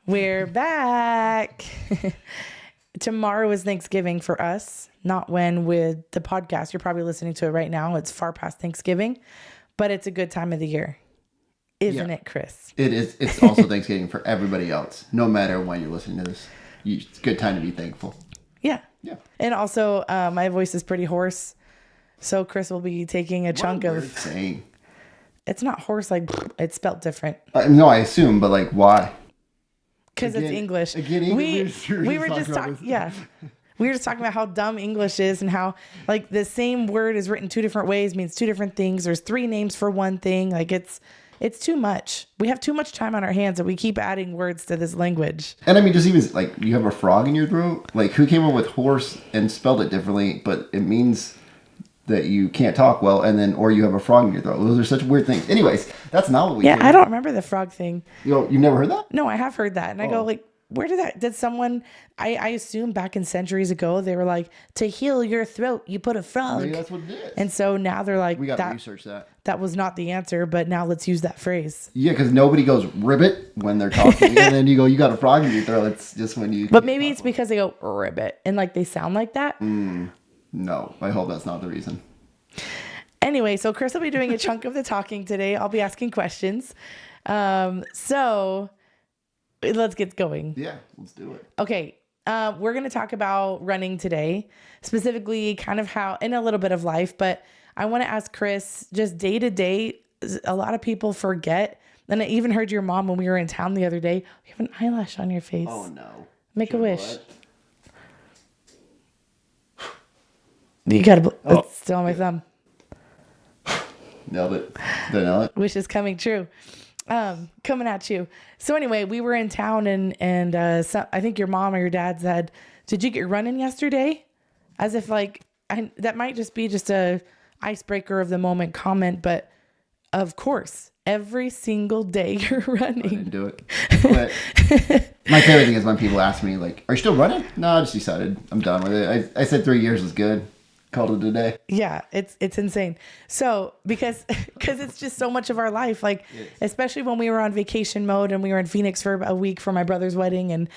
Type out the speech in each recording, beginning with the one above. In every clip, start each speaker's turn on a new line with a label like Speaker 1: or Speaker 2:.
Speaker 1: We're back. Tomorrow is Thanksgiving for us, not when with the podcast. You're probably listening to it right now. It's far past Thanksgiving, but it's a good time of the year. Isn't it, Chris?
Speaker 2: It is. It's also Thanksgiving for everybody else. No matter when you're listening to this, it's a good time to be thankful.
Speaker 1: Yeah.
Speaker 2: Yeah.
Speaker 1: And also, my voice is pretty hoarse, so Chris will be taking a chunk of.
Speaker 2: Saying.
Speaker 1: It's not hoarse, like it's spelled different.
Speaker 2: No, I assume, but like, why?
Speaker 1: Because it's English.
Speaker 2: Again,
Speaker 1: we were just talking. Yeah. We were just talking about how dumb English is and how like the same word is written two different ways, means two different things. There's three names for one thing. Like it's too much. We have too much time on our hands and we keep adding words to this language.
Speaker 2: And I mean, just even like you have a frog in your throat. Like who came up with horse and spelled it differently, but it means that you can't talk well, and then or you have a frog in your throat. Those are such weird things. Anyways, that's not what we.
Speaker 1: Yeah, I don't remember the frog thing.
Speaker 2: You've never heard that?
Speaker 1: No, I have heard that, and I go like, where did someone? I assume back in centuries ago they were like, to heal your throat, you put a frog.
Speaker 2: Maybe that's what it is.
Speaker 1: And so now they're like,
Speaker 2: we got to research that.
Speaker 1: That was not the answer, but now let's use that phrase.
Speaker 2: Yeah, because nobody goes ribbit when they're talking, and then you go, you got a frog in your throat. It's just when you.
Speaker 1: But maybe it's because they go ribbit and like they sound like that.
Speaker 2: No, I hope that's not the reason.
Speaker 1: Anyway, so Chris will be doing a chunk of the talking today. I'll be asking questions. So let's get going.
Speaker 2: Yeah, let's do it.
Speaker 1: Okay. We're going to talk about running today, specifically kind of how, in a little bit of life, but I want to ask Chris, just day to day, a lot of people forget. And I even heard your mom when we were in town the other day, you have an eyelash on your face.
Speaker 2: Oh no.
Speaker 1: Make a wish. What? You gotta, it's still on my thumb.
Speaker 2: Nailed it. Did I nail it?
Speaker 1: Wish is coming true. Coming at you. So anyway, we were in town and so I think your mom or your dad said, did you get running yesterday? As if like, that might just be just a icebreaker of the moment comment, but of course, every single day you're running.
Speaker 2: I didn't do it. But my favorite thing is when people ask me like, are you still running? No, I just decided I'm done with it. I said 3 years was good. Called it a day.
Speaker 1: Yeah, it's insane. So because it's just so much of our life, like especially when we were on vacation mode and we were in Phoenix for a week for my brother's wedding, and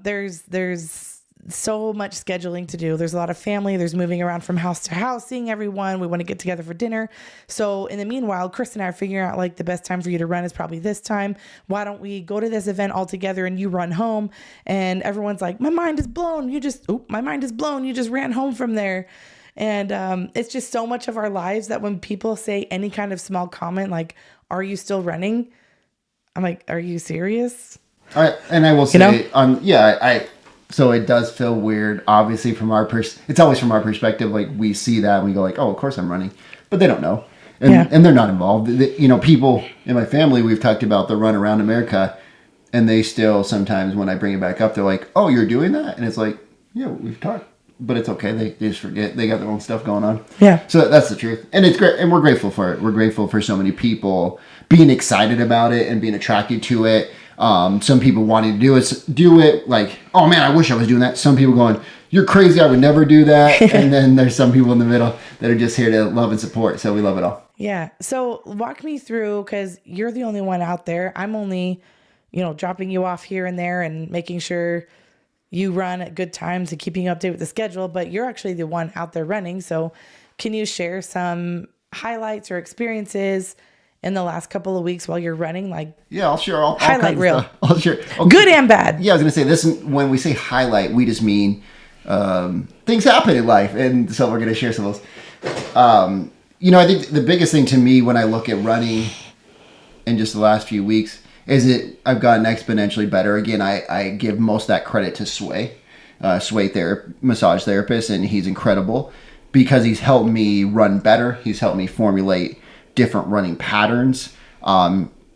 Speaker 1: there's so much scheduling to do. There's a lot of family. There's moving around from house to house, seeing everyone. We want to get together for dinner. So in the meanwhile, Chris and I are figuring out like the best time for you to run is probably this time. Why don't we go to this event all together and you run home? And everyone's like, my mind is blown. My mind is blown. You just ran home from there. And it's just so much of our lives that when people say any kind of small comment, like, are you still running? I'm like, are you serious?
Speaker 2: All right. And I will say, so it does feel weird, obviously, from our it's always from our perspective. Like we see that and we go like, oh, of course I'm running, but they don't know. And they're not involved. People in my family, we've talked about the run around America, and they still sometimes when I bring it back up, they're like, oh, you're doing that? And it's like, yeah, we've talked. But it's okay. They just forget. They got their own stuff going on.
Speaker 1: Yeah.
Speaker 2: So that's the truth. And it's great. And we're grateful for it. We're grateful for so many people being excited about it and being attracted to it. Some people wanting to do it like, oh man, I wish I was doing that. Some people going, you're crazy. I would never do that. And then there's some people in the middle that are just here to love and support. So we love it all.
Speaker 1: Yeah. So walk me through, because you're the only one out there. I'm only, dropping you off here and there and making sure you run at good times and keeping you updated with the schedule, but you're actually the one out there running. So can you share some highlights or experiences in the last couple of weeks while you're running? Like,
Speaker 2: yeah, I'll share all
Speaker 1: highlight reel.
Speaker 2: I'll share. Okay.
Speaker 1: Good and bad.
Speaker 2: Yeah, I was going to say this. When we say highlight, we just mean things happen in life. And so we're going to share some of those. I think the biggest thing to me when I look at running in just the last few weeks is I've gotten exponentially better. Again, I give most of that credit to Sway massage therapist, and he's incredible because he's helped me run better. He's helped me formulate different running patterns.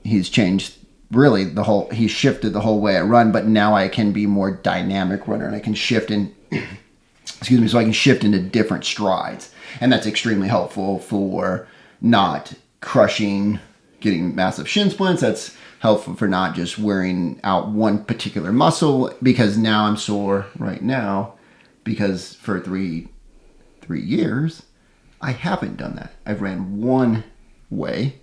Speaker 2: He's changed really he's shifted the whole way I run, but now I can be more dynamic runner and I can shift in, so I can shift into different strides. And that's extremely helpful for not crushing, getting massive shin splints. That's helpful for not just wearing out one particular muscle, because now I'm sore right now because for three years, I haven't done that. I've ran one way,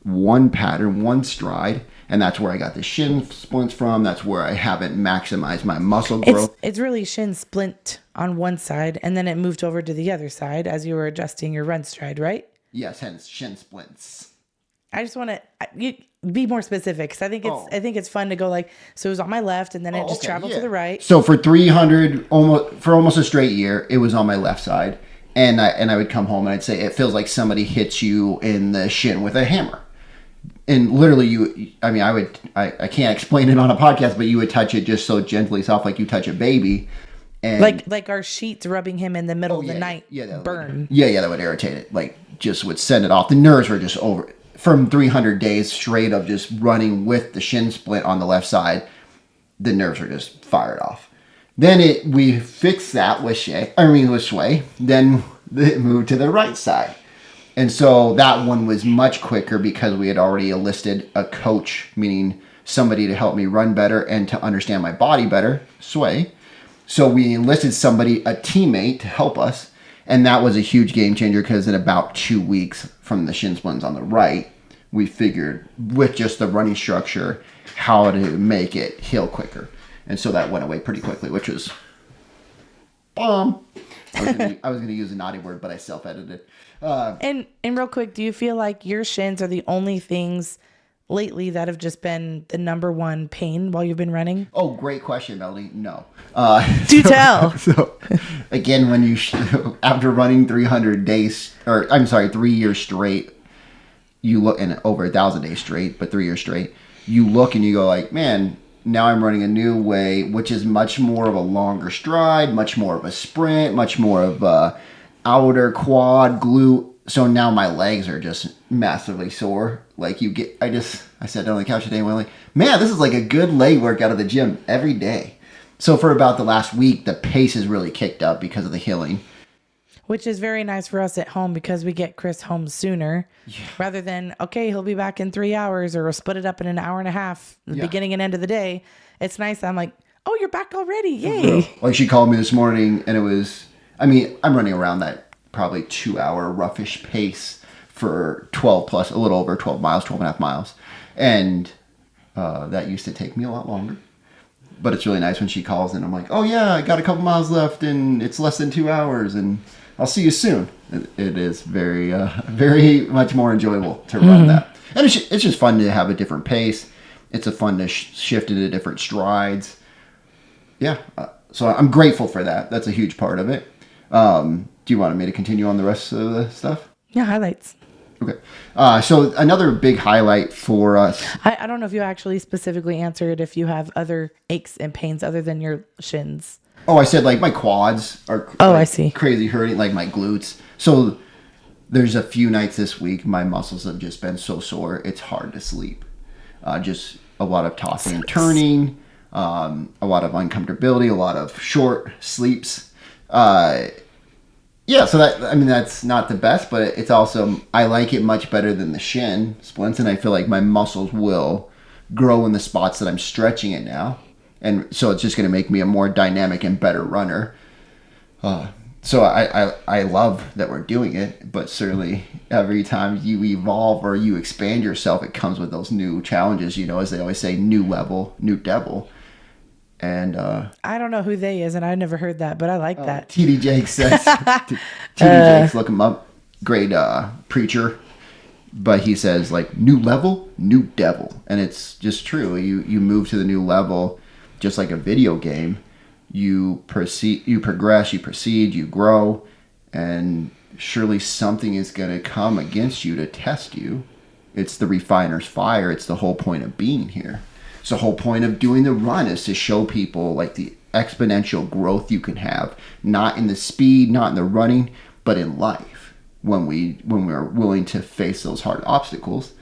Speaker 2: one pattern, one stride, And that's where I got the shin splints from. That's where I haven't maximized my muscle growth.
Speaker 1: It's really shin splint on one side, and then it moved over to the other side as you were adjusting your run stride, right?
Speaker 2: Yes, hence shin splints.
Speaker 1: I just want to you be more specific because I think it's fun to go like, so it was on my left and then it just traveled to the right.
Speaker 2: So for 300, almost a straight year, it was on my left side, and I would come home and I'd say it feels like somebody hits you in the shin with a hammer, and literally I can't explain it on a podcast, but you would touch it just so gently, soft, like you touch a baby, and
Speaker 1: like our sheets rubbing him in the middle of the night, burn.
Speaker 2: That would irritate it, like just would send it off. The nerves were just over. From 300 days straight of just running with the shin splint on the left side, the nerves are just fired off. Then we fixed that with Sway. Then it moved to the right side. And so that one was much quicker because we had already enlisted a coach, meaning somebody to help me run better and to understand my body better, Sway. So we enlisted somebody, a teammate, to help us. And that was a huge game changer because in about 2 weeks from the shin splints on the right, we figured with just the running structure how to make it heal quicker. And so that went away pretty quickly, which was bomb. I was going to use a naughty word, but I self-edited.
Speaker 1: And real quick, do you feel like your shins are the only things lately that have just been the number one pain while you've been running?
Speaker 2: Oh, great question, Melody. No.
Speaker 1: Do tell.
Speaker 2: So, again, when after running 300 days, 3 years straight, you look, and over 1,000 days straight, but 3 years straight, you look and you go like, man, now I'm running a new way, which is much more of a longer stride, much more of a sprint, much more of a outer quad, glute. So now my legs are just massively sore. Like I sat down on the couch today and went like, man, this is like a good leg workout of the gym every day. So for about the last week, the pace has really kicked up because of the healing.
Speaker 1: Which is very nice for us at home because we get Chris home sooner rather than, okay, he'll be back in 3 hours or we'll split it up in an hour and a half, the beginning and end of the day. It's nice. I'm like, oh, you're back already. Yay.
Speaker 2: Like she called me this morning and I'm running around that probably 2 hour roughish pace for 12 plus, a little over 12 miles, 12 and a half miles. And that used to take me a lot longer. But it's really nice when she calls and I'm like, oh yeah, I got a couple miles left and it's less than 2 hours and I'll see you soon. It is very, very much more enjoyable to run that. And it's just fun to have a different pace. It's fun to shift into different strides. Yeah. So I'm grateful for that. That's a huge part of it. Do you want me to continue on the rest of the stuff?
Speaker 1: Yeah, highlights.
Speaker 2: Okay. So another big highlight for us.
Speaker 1: I don't know if you actually specifically answered if you have other aches and pains other than your shins.
Speaker 2: Oh, I said like my quads are
Speaker 1: I see.
Speaker 2: Crazy hurting, like my glutes. So there's a few nights this week my muscles have just been so sore, it's hard to sleep. Just a lot of tossing and turning, a lot of uncomfortability, a lot of short sleeps. Yeah, so that's not the best, but it's also, I like it much better than the shin splints, and I feel like my muscles will grow in the spots that I'm stretching it now. And so it's just going to make me a more dynamic and better runner. So I love that we're doing it, but certainly every time you evolve or you expand yourself, it comes with those new challenges, as they always say, new level, new devil. And
Speaker 1: I don't know who they is, and I never heard that, but I like that.
Speaker 2: TD Jakes says, TD Jakes, look him up, great preacher. But he says, like, new level, new devil. And it's just true. You move to the new level, just like a video game. You progress, you proceed, you grow, and surely something is going to come against you to test you. It's the refiner's fire. It's the whole point of being here. So the whole point of doing the run is to show people like the exponential growth you can have, not in the speed, not in the running, but in life when we're willing to face those hard obstacles.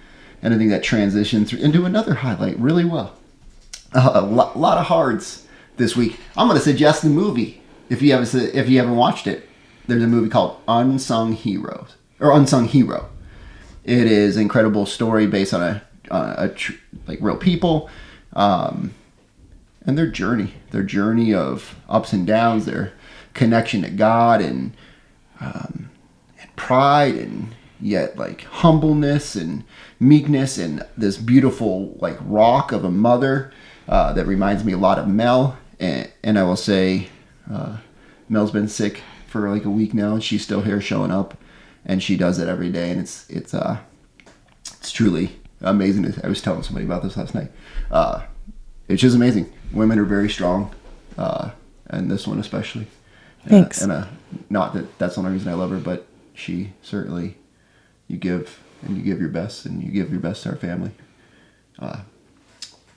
Speaker 2: And I think that transitions into another highlight really well. A lot of hards this week. I'm going to suggest the movie if you haven't watched it. There's a movie called Unsung Hero. It is an incredible story based on like real people, and their journey of ups and downs, their connection to God and pride and yet like humbleness and meekness, and this beautiful like rock of a mother that reminds me a lot of Mel. And I will say, Mel's been sick for like a week now, and she's still here showing up, and she does it every day, and it's truly amazing. I was telling somebody about this last night. It's just amazing. Women are very strong, and this one especially.
Speaker 1: Thanks.
Speaker 2: Not that that's the only reason I love her, but she certainly, you give your best, and you give your best to our family.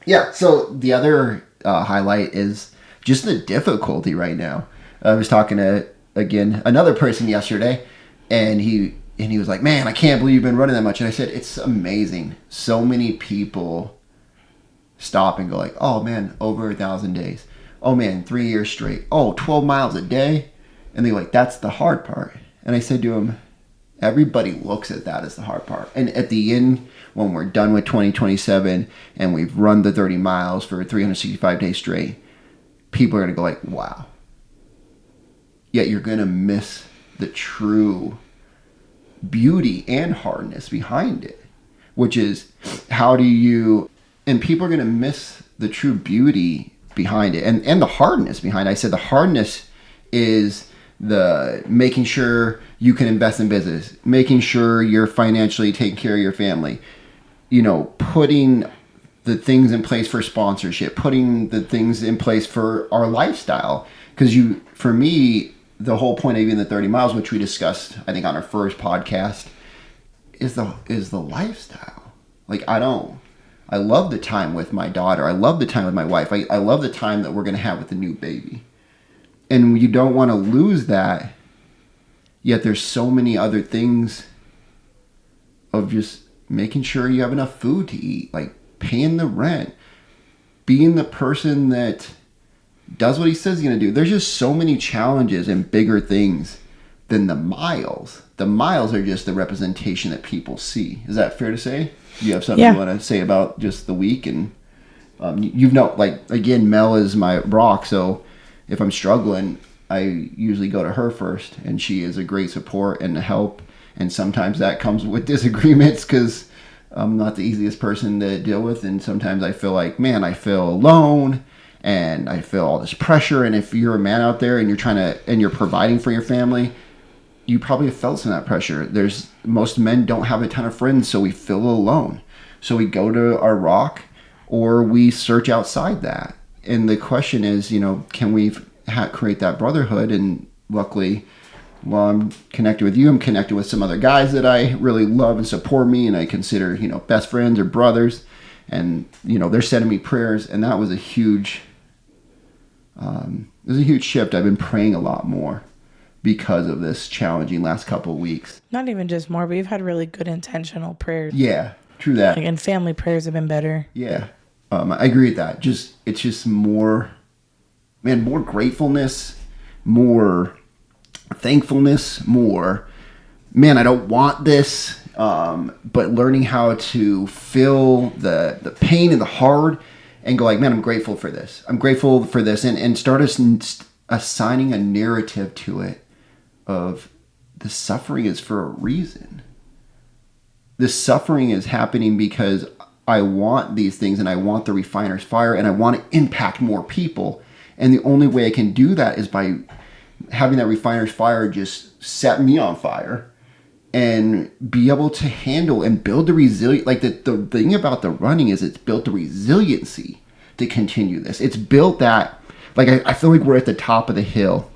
Speaker 2: Yeah. So the other highlight is just the difficulty right now. I was talking to another person yesterday, and he was like, "Man, I can't believe you've been running that much." And I said, "It's amazing. So many people stop and go like, oh man, over 1,000 days. Oh man, 3 years straight. Oh, 12 miles a day." And they're like, "That's the hard part." And I said to him, everybody looks at that as the hard part. And at the end, when we're done with 2027 and we've run the 30 miles for 365 days straight, people are going to go like, wow. Yet you're going to miss the true beauty and hardness behind it, which is and people are going to miss the true beauty behind it and the hardness behind it. I said the hardness is the making sure you can invest in business, making sure you're financially taking care of your family, putting the things in place for sponsorship, putting the things in place for our lifestyle. Because for me, the whole point of even the 30 miles, which we discussed, I think on our first podcast, is the lifestyle. Like I love the time with my daughter. I love the time with my wife. I love the time that we're going to have with the new baby. And you don't want to lose that. Yet there's so many other things of just making sure you have enough food to eat, like paying the rent, being the person that does what he says he's going to do. There's just so many challenges and bigger things than the miles. The miles are just the representation that people see. Is that fair to say? Do you have something you want to say about just the week? And again, Mel is my rock. So if I'm struggling, I usually go to her first, and she is a great support and help. And sometimes that comes with disagreements because I'm not the easiest person to deal with. And sometimes I feel like, man, I feel alone and I feel all this pressure. And if you're a man out there and you're providing for your family, you probably have felt some of that pressure. Most men don't have a ton of friends, so we feel alone. So we go to our rock, or we search outside that. And the question is, can we create that brotherhood? And luckily, while I'm connected with you, I'm connected with some other guys that I really love and support me, and I consider, best friends or brothers. And, they're sending me prayers, and that was a huge shift. I've been praying a lot more because of this challenging last couple of weeks.
Speaker 1: Not even just more, but we've had really good intentional prayers.
Speaker 2: Yeah, true that.
Speaker 1: And family prayers have been better.
Speaker 2: Yeah, I agree with that. It's just more gratefulness, more thankfulness, more, man, I don't want this, but learning how to feel the pain and the hard and go like, man, I'm grateful for this. I'm grateful for this, and start assigning a narrative to it of the suffering is for a reason. This suffering is happening because I want these things, and I want the refiner's fire, and I want to impact more people. And the only way I can do that is by having that refiner's fire just set me on fire and be able to handle and build the resilience. Like the thing about the running is it's built the resiliency to continue this. It's built that, like I feel like we're at the top of the hill.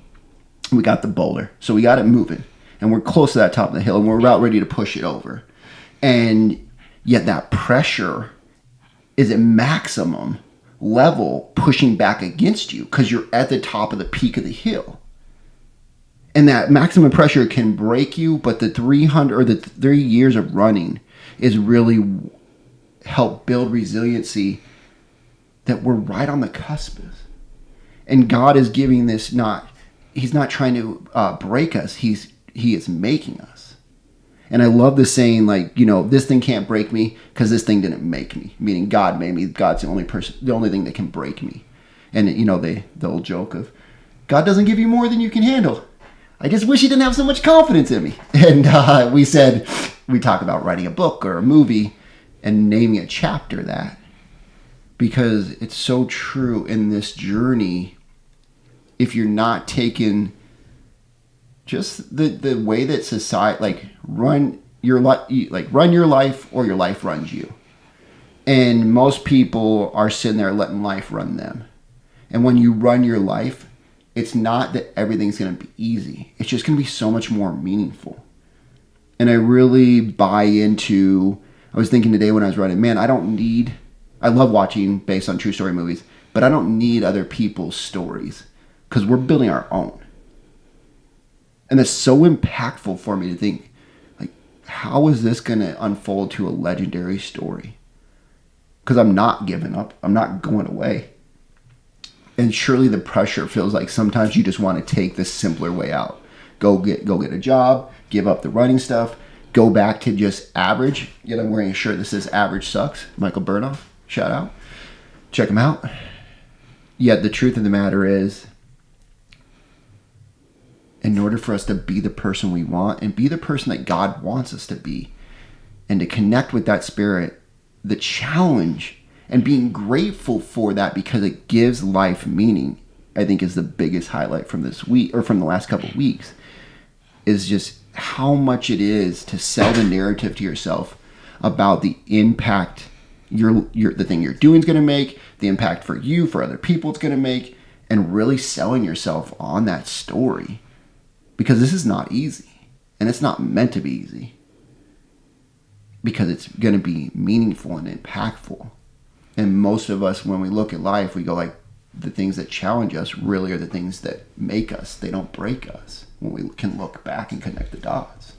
Speaker 2: We got the boulder, so we got it moving, and we're close to that top of the hill, and we're about ready to push it over. And yet that pressure is at maximum level pushing back against you because you're at the top of the peak of the hill. And that maximum pressure can break you, but the 3 years of running is really help build resiliency that we're right on the cusp of. And God is giving this He's not trying to break us. He is making us. And I love the saying, like, this thing can't break me because this thing didn't make me. Meaning God made me. God's the only thing that can break me. And the old joke of God doesn't give you more than you can handle. I just wish he didn't have so much confidence in me. And we talk about writing a book or a movie and naming a chapter that. Because it's so true in this journey, if you're not taking just the way that society, like run your life or your life runs you. And most people are sitting there letting life run them. And when you run your life, it's not that everything's going to be easy. It's just going to be so much more meaningful. And I really buy into, I was thinking today when I was writing, man, I love watching based on true story movies, but I don't need other people's stories because we're building our own. And it's so impactful for me to think, like, how is this going to unfold to a legendary story? Because I'm not giving up. I'm not going away. And surely the pressure feels like sometimes you just want to take the simpler way out. Go get a job, give up the running stuff, go back to just average. Yet I'm wearing a shirt that says average sucks. Michael Burnoff, shout out. Check him out. Yet the truth of the matter is, in order for us to be the person we want and be the person that God wants us to be, and to connect with that spirit, the challenge and being grateful for that because it gives life meaning, I think is the biggest highlight from this week or from the last couple of weeks, is just how much it is to sell the narrative to yourself about the impact the thing you're doing is going to make, the impact for you, for other people it's going to make, and really selling yourself on that story. Because this is not easy, and it's not meant to be easy. Because it's going to be meaningful and impactful. And most of us, when we look at life, we go like, the things that challenge us really are the things that make us. They don't break us when we can look back and connect the dots.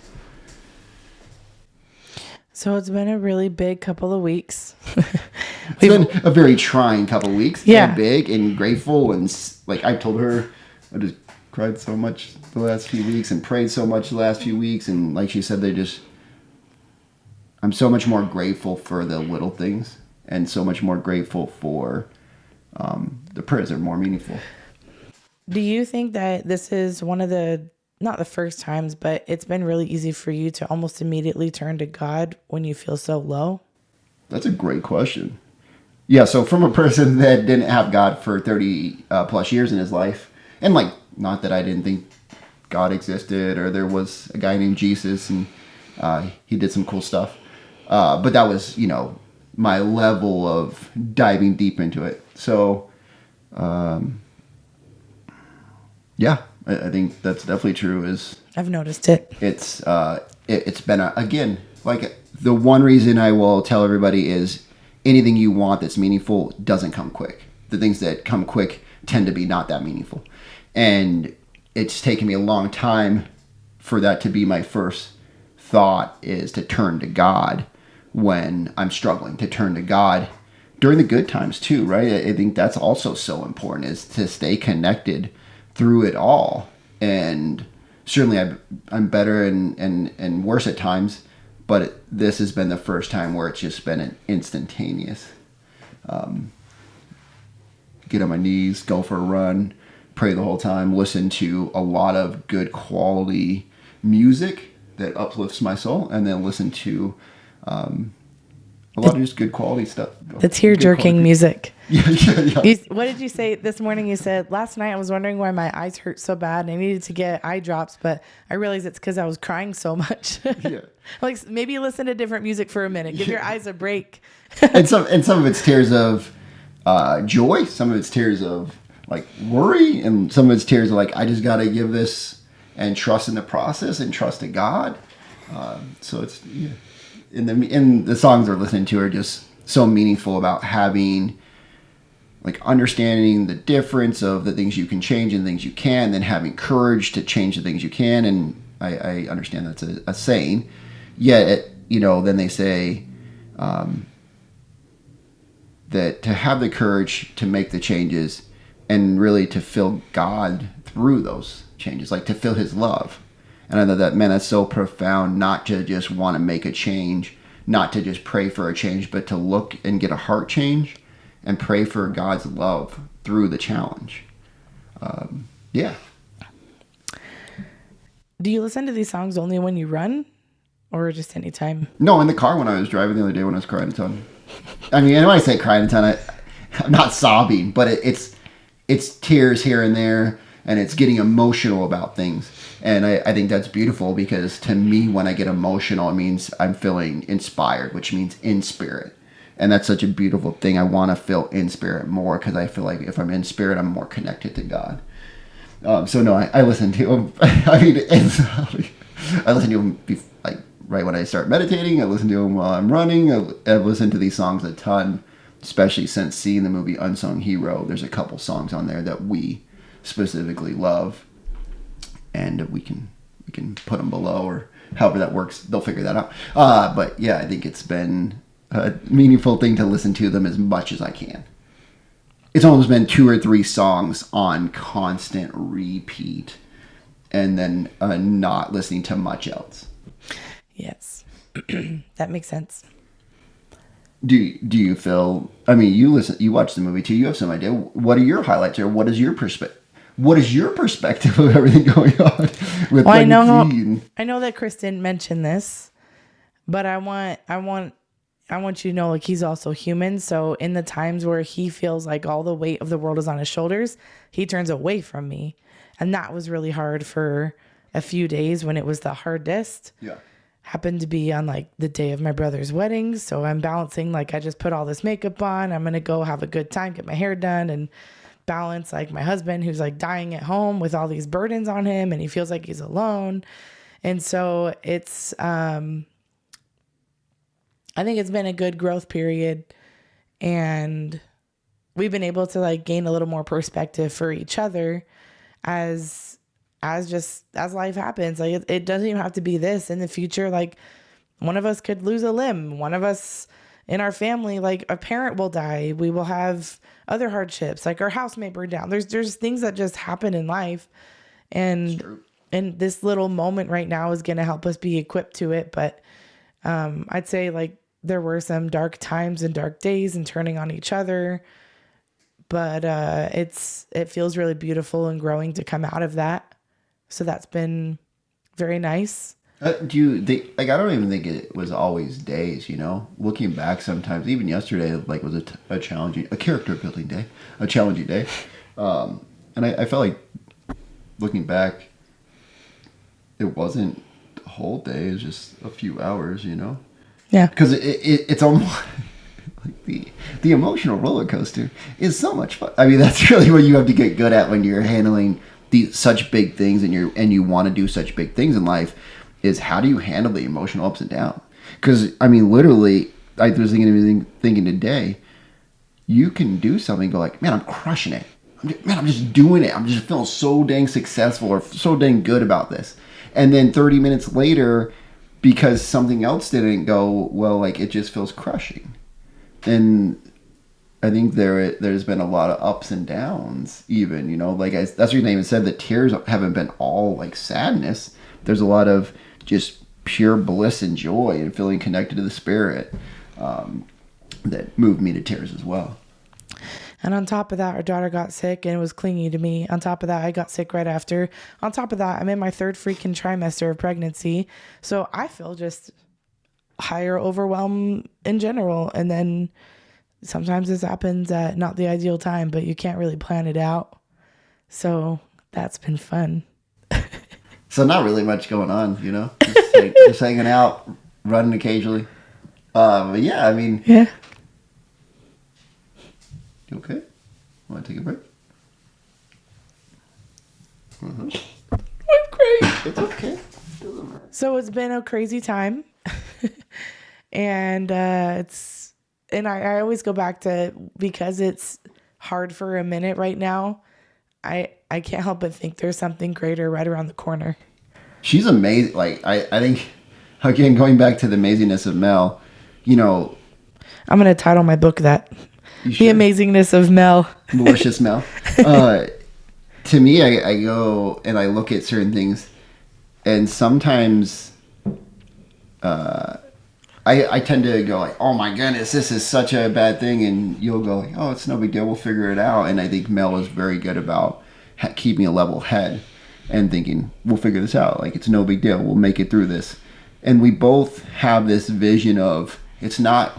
Speaker 1: So it's been a really big couple of weeks.
Speaker 2: It's been a very trying couple of weeks.
Speaker 1: Yeah.
Speaker 2: And big and grateful. And like I told her, I just cried so much the last few weeks and prayed so much the last few weeks. And like she said, I'm so much more grateful for the little things and so much more grateful for the prayers that are more meaningful.
Speaker 1: Do you think that this is one of not the first times, but it's been really easy for you to almost immediately turn to God when you feel so low?
Speaker 2: That's a great question. Yeah, so from a person that didn't have God for 30 plus years in his life, and like, not that I didn't think God existed or there was a guy named Jesus and he did some cool stuff. But that was, my level of diving deep into it. So, yeah, I think that's definitely true.
Speaker 1: I've noticed it.
Speaker 2: It's been again, like the one reason I will tell everybody is anything you want that's meaningful doesn't come quick. The things that come quick tend to be not that meaningful. And it's taken me a long time for that to be my first thought, is to turn to God when I'm struggling, to turn to God during the good times too, right? I think that's also so important, is to stay connected through it all. And certainly I'm better and worse at times, but this has been the first time where it's just been an instantaneous get on my knees, go for a run, pray the whole time, listen to a lot of good quality music that uplifts my soul, and then listen to a lot of just good quality stuff.
Speaker 1: The tear-jerking music.
Speaker 2: Yeah.
Speaker 1: What did you say this morning? You said, last night I was wondering why my eyes hurt so bad and I needed to get eye drops, but I realized it's because I was crying so much.
Speaker 2: Yeah.
Speaker 1: Like, maybe listen to different music for a minute. Give your eyes a break.
Speaker 2: and some of it's tears of joy. Some of it's tears of like worry, and some of it's tears of like, I just got to give this and trust in the process and trust in God. So it's, yeah. And the songs we're listening to are just so meaningful about having, like, understanding the difference of the things you can change and things you can, then having courage to change the things you can. And I understand that's a saying. Yet, then they say that to have the courage to make the changes and really to feel God through those changes, like to feel his love. And I know that, man, that's so profound, not to just want to make a change, not to just pray for a change, but to look and get a heart change and pray for God's love through the challenge. Yeah.
Speaker 1: Do you listen to these songs only when you run or just anytime?
Speaker 2: No, in the car when I was driving the other day when I was crying a ton. I mean, and when I say crying a ton, I'm not sobbing, but it's tears here and there, and it's getting emotional about things. And I think that's beautiful, because to me, when I get emotional, it means I'm feeling inspired, which means in spirit. And that's such a beautiful thing. I want to feel in spirit more, because I feel like if I'm in spirit, I'm more connected to God. So no, I listen to him. I mean, I listen to him like right when I start meditating. I listen to him while I'm running. I listen to these songs a ton, especially since seeing the movie Unsung Hero. There's a couple songs on there that we specifically love, and we can put them below, or however that works. They'll figure that out. But yeah, I think it's been a meaningful thing to listen to them as much as I can. It's almost been 2 or 3 songs on constant repeat, and then not listening to much else.
Speaker 1: Yes. That makes sense.
Speaker 2: Do you feel, I mean, you watch the movie too, you have some idea. What are your highlights, or what is your perspective? What is your perspective of everything going on with pregnancy?
Speaker 1: I know that Chris didn't mention this, but I want you to know, like, he's also human. So in the times where he feels like all the weight of the world is on his shoulders, he turns away from me. And that was really hard for a few days when it was the hardest.
Speaker 2: Yeah.
Speaker 1: Happened to be on like the day of my brother's wedding. So I'm balancing, like, I just put all this makeup on. I'm going to go have a good time, get my hair done, and balance like my husband who's like dying at home with all these burdens on him, and he feels like he's alone. And so it's, I think it's been a good growth period, and we've been able to like gain a little more perspective for each other as life happens. Like it doesn't even have to be this in the future. Like one of us could lose a limb. One of us in our family, like a parent will die. We will have other hardships. Like our house may burn down. There's things that just happen in life. And this little moment right now is going to help us be equipped to it. But I'd say like there were some dark times and dark days and turning on each other. But it feels really beautiful and growing to come out of that. So that's been very nice.
Speaker 2: Do you think, like, I don't even think it was always days, you know? Looking back sometimes, even yesterday, like, was a challenging, a character building day, a challenging day. And I felt like, looking back, it wasn't the whole day, it was just a few hours, you know?
Speaker 1: Yeah.
Speaker 2: Because it's almost, like, the emotional roller coaster is so much fun. I mean, that's really what you have to get good at when you're handling such big things, and you want to do such big things in life, is how do you handle the emotional ups and downs? Because, I mean, literally, I was thinking today, you can do something and go like, man, I'm crushing it. I'm just doing it. I'm just feeling so dang successful or so dang good about this. And then 30 minutes later, because something else didn't go well, like, it just feels crushing. And I think there's been a lot of ups and downs, even, you know, like that's the reason I even said that tears haven't been all like sadness. There's a lot of just pure bliss and joy and feeling connected to the Spirit that moved me to tears as well.
Speaker 1: And on top of that, our daughter got sick and was clingy to me. On top of that, I got sick right after. On top of that, I'm in my 3rd freaking trimester of pregnancy. So I feel just higher overwhelm in general. And then sometimes this happens at not the ideal time, but you can't really plan it out. So that's been fun.
Speaker 2: So not really much going on, you know, just hanging out, running occasionally. But yeah, I mean,
Speaker 1: yeah.
Speaker 2: You okay? Want to take a break?
Speaker 1: I'm great.
Speaker 2: It's okay.
Speaker 1: So it's been a crazy time, and I always go back to, because it's hard for a minute right now, I can't help but think there's something greater right around the corner.
Speaker 2: She's amazing. Like, I think, again, going back to the amazingness of Mel, you know.
Speaker 1: I'm going to title my book that. The Amazingness of Mel.
Speaker 2: Malicious Mel. To me, I go and I look at certain things, and sometimes I tend to go like, oh my goodness, this is such a bad thing, and you'll go like, oh, it's no big deal, we'll figure it out. And I think Mel is very good about keeping a level head. and thinking, we'll figure this out. Like, it's no big deal. We'll make it through this. And we both have this vision of it's not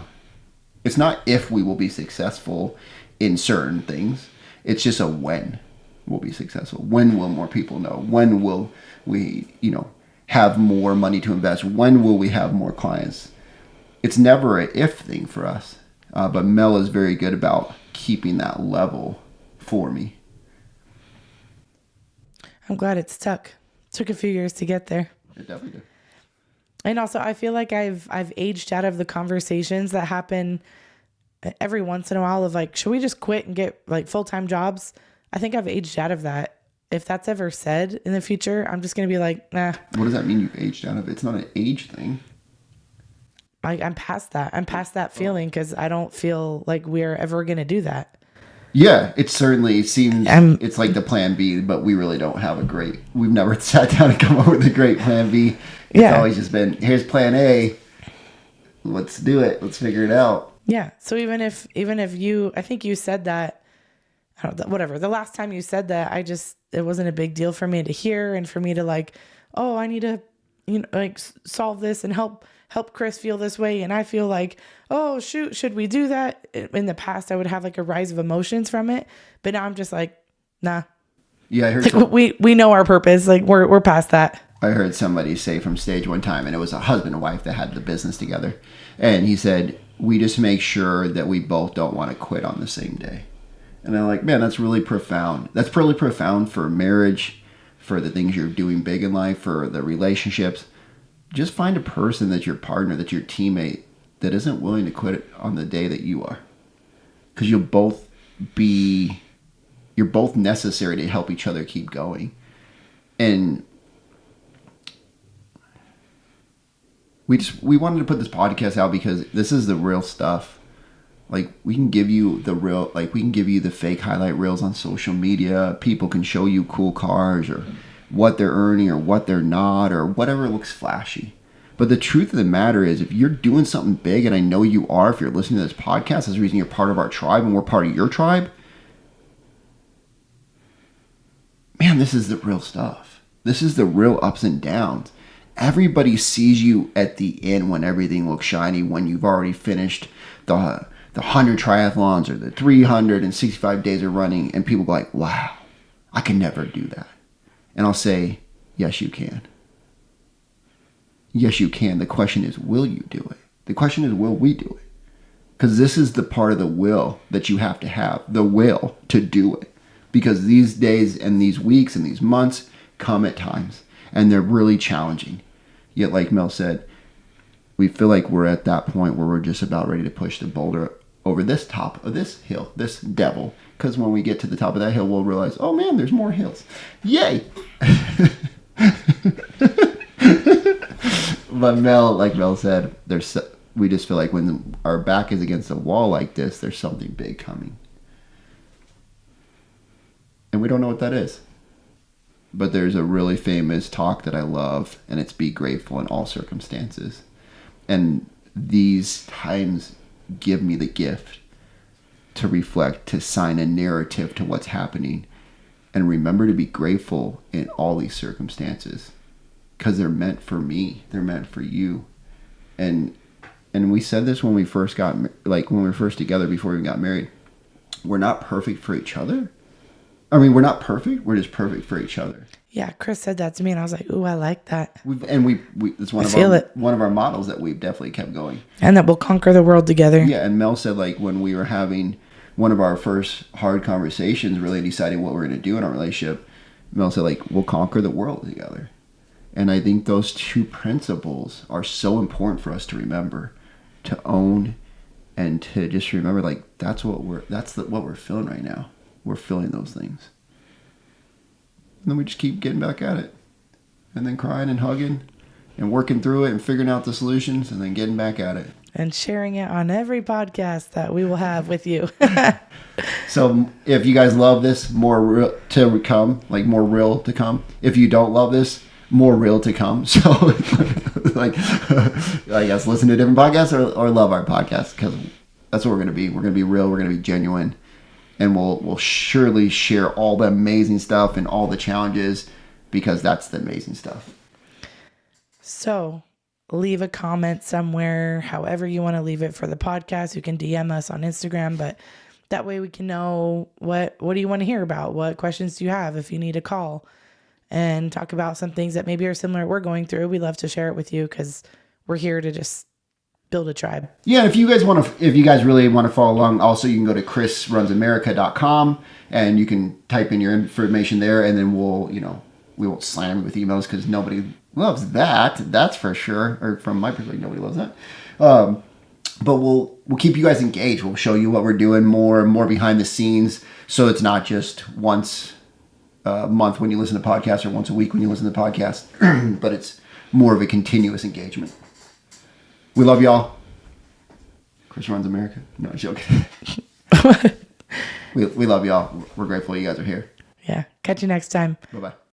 Speaker 2: if we will be successful in certain things. It's just a when we'll be successful. When will more people know? When will we, have more money to invest? When will we have more clients? It's never an if thing for us. But Mel is very good about keeping that level for me.
Speaker 1: I'm glad it stuck. Took a few years to get there.
Speaker 2: It definitely did.
Speaker 1: And also, I feel like I've aged out of the conversations that happen every once in a while of like, should we just quit and get like full-time jobs? I think I've aged out of that. If that's ever said in the future, I'm just going to be like, nah.
Speaker 2: What does that mean you've aged out of it? It's not an age thing.
Speaker 1: I'm past that. I'm past that feeling because I don't feel like we're ever going to do that.
Speaker 2: Yeah, it certainly seems it's like the plan B, but we really don't have we've never sat down and come up with a great plan B. It's always just been, here's plan A. Let's do it. Let's figure it out.
Speaker 1: Yeah. So even if you, I think you said that, I don't know, whatever. The last time you said that, it wasn't a big deal for me to hear and for me to like, oh, I need to, like solve this and help Chris feel this way. And I feel like, oh shoot, should we do that? In the past, I would have like a rise of emotions from it. But now I'm just like, nah.
Speaker 2: Yeah, I heard
Speaker 1: like, we know our purpose. Like we're past that.
Speaker 2: I heard somebody say from stage one time, and it was a husband and wife that had the business together. And he said, we just make sure that we both don't want to quit on the same day. And I'm like, man, that's really profound. That's really profound for marriage, for the things you're doing big in life, for the relationships. Just find a person that's your partner, that's your teammate, that isn't willing to quit on the day that you are. Because you're both necessary to help each other keep going. And we wanted to put this podcast out because this is the real stuff. Like, we can give you the fake highlight reels on social media. People can show you cool cars or what they're earning or what they're not or whatever looks flashy. But the truth of the matter is, if you're doing something big, and I know you are, if you're listening to this podcast, that's the reason you're part of our tribe and we're part of your tribe. Man, this is the real stuff. This is the real ups and downs. Everybody sees you at the end when everything looks shiny, when you've already finished the 100 triathlons or the 365 days of running, and people go like, wow, I can never do that. And I'll say, yes, you can. Yes, you can. The question is, will you do it? The question is, will we do it? Because this is the part of the will that you have to have, the will to do it. Because these days and these weeks and these months come at times, and they're really challenging. Yet, like Mel said, we feel like we're at that point where we're just about ready to push the boulder over this top of this hill, this devil. Because when we get to the top of that hill, we'll realize, oh man, there's more hills. Yay! But like Mel said, we just feel like when our back is against a wall like this, there's something big coming. And we don't know what that is. But there's a really famous talk that I love, and it's be grateful in all circumstances. And these times give me the gift to reflect, to sign a narrative to what's happening, and remember to be grateful in all these circumstances, because they're meant for me. They're meant for you. And we said this when we first when we were first together before we got married. We're not perfect for each other. I mean, we're not perfect. We're just perfect for each other.
Speaker 1: Yeah, Chris said that to me, and I was like, "Ooh, I like that."
Speaker 2: It's one of our models that we've definitely kept going.
Speaker 1: And that we'll conquer the world together.
Speaker 2: Yeah, and Mel said, like, when we were having one of our first hard conversations, really deciding what we're going to do in our relationship, Mel said, like, we'll conquer the world together. And I think those two principles are so important for us to remember, to own, and to just remember, like, that's what we're feeling right now. We're feeling those things. And then we just keep getting back at it. And then crying and hugging and working through it and figuring out the solutions and then getting back at it.
Speaker 1: And sharing it on every podcast that we will have with you.
Speaker 2: So if you guys love this, more real to come, like more real to come. If you don't love this, more real to come. So like, I guess listen to different podcasts or love our podcast, because that's what we're going to be. We're going to be real. We're going to be genuine. And we'll surely share all the amazing stuff and all the challenges, because that's the amazing stuff.
Speaker 1: So leave a comment somewhere, however you want to leave it for the podcast. You can DM us on Instagram, but that way we can know what do you want to hear about? What questions do you have? If you need a call and talk about some things that maybe are similar to what we're going through, we love to share it with you because we're here to just build a tribe.
Speaker 2: Yeah, if you guys really want to follow along, also you can go to chrisrunsamerica.com and you can type in your information there, and then we won't slam you with emails because nobody loves that. That's for sure. Or from my perspective, nobody loves that. But we'll keep you guys engaged. We'll show you what we're doing more behind the scenes, so it's not just once a month when you listen to podcasts or once a week when you listen to podcasts, but it's more of a continuous engagement. We love y'all. Chris runs America. No, I'm joking. we love y'all. We're grateful you guys are here.
Speaker 1: Yeah. Catch you next time.
Speaker 2: Bye-bye.